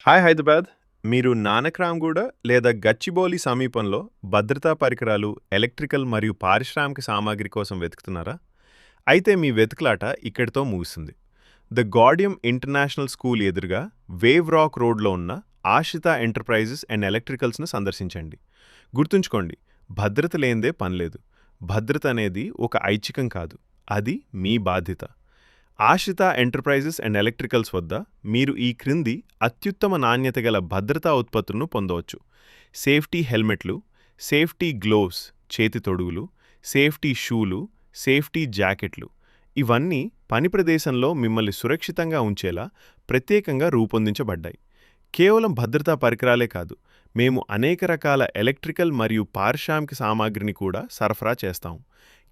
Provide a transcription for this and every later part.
Hi Hyderabad. మీరు నానక్రామ్గూడ లేదా గచ్చిబౌలి సమీపంలో భద్రతా పరికరాలు, ఎలక్ట్రికల్ మరియు పారిశ్రామిక సామాగ్రి కోసం వెతుకుతున్నారా? అయితే మీ వెతుకులాట ఇక్కడితో ముగిసింది. ద గార్డియం ఇంటర్నేషనల్ స్కూల్ ఎదురుగా వేవ్ రాక్ రోడ్లో ఉన్న ఆశిత ఎంటర్ప్రైజెస్ అండ్ ఎలక్ట్రికల్స్ను సందర్శించండి. గుర్తుంచుకోండి, భద్రత లేనిదే పనిలేదు. భద్రత అనేది ఒక ఐచ్ఛికం కాదు, అది మీ బాధ్యత. ఆశ్రిత ఎంటర్ప్రైజెస్ అండ్ ఎలక్ట్రికల్స్ వద్ద మీరు ఈ క్రింది అత్యుత్తమ నాణ్యత గల భద్రతా ఉత్పత్తులను పొందవచ్చు: సేఫ్టీ హెల్మెట్లు, సేఫ్టీ గ్లోవ్స్ చేతి తొడుగులు, సేఫ్టీ షూలు, సేఫ్టీ జాకెట్లు. ఇవన్నీ పని ప్రదేశంలో మిమ్మల్ని సురక్షితంగా ఉంచేలా ప్రత్యేకంగా రూపొందించబడ్డాయి. కేవలం భద్రతా పరికరాలే కాదు, మేము అనేక రకాల ఎలక్ట్రికల్ మరియు పారిశ్రామిక సామాగ్రిని కూడా సరఫరా చేస్తాం.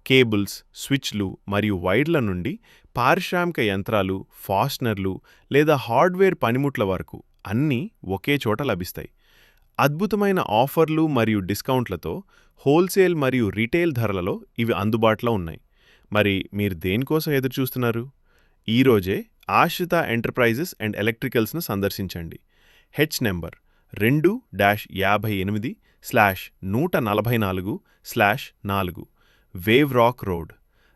కేబుల్స్, స్విచ్లు మరియు వైర్ల నుండి పారిశ్రామిక యంత్రాలు, ఫాస్ట్నర్లు లేదా హార్డ్వేర్ పనిముట్ల వరకు అన్నీ ఒకే చోట లభిస్తాయి. అద్భుతమైన ఆఫర్లు మరియు డిస్కౌంట్లతో హోల్సేల్ మరియు రిటైల్ ధరలలో ఇవి అందుబాటులో ఉన్నాయి. మరి మీరు దేనికోసం ఎదురుచూస్తున్నారు? ఈరోజే ఆశ్రిత ఎంటర్ప్రైజెస్ అండ్ ఎలక్ట్రికల్స్ను సందర్శించండి. H number 2-58/144/4 Wave Rock Road,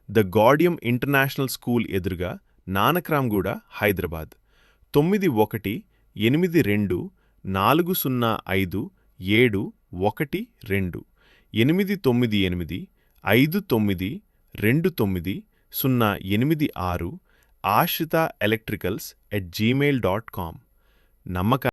the Guardium International School ఎదురుగా, నానక్రామ్గూడ, హైదరాబాద్ 9184057712 89859292086 ఆశ్రిత ఎలక్ట్రికల్స్@gmail.com. నమ్మక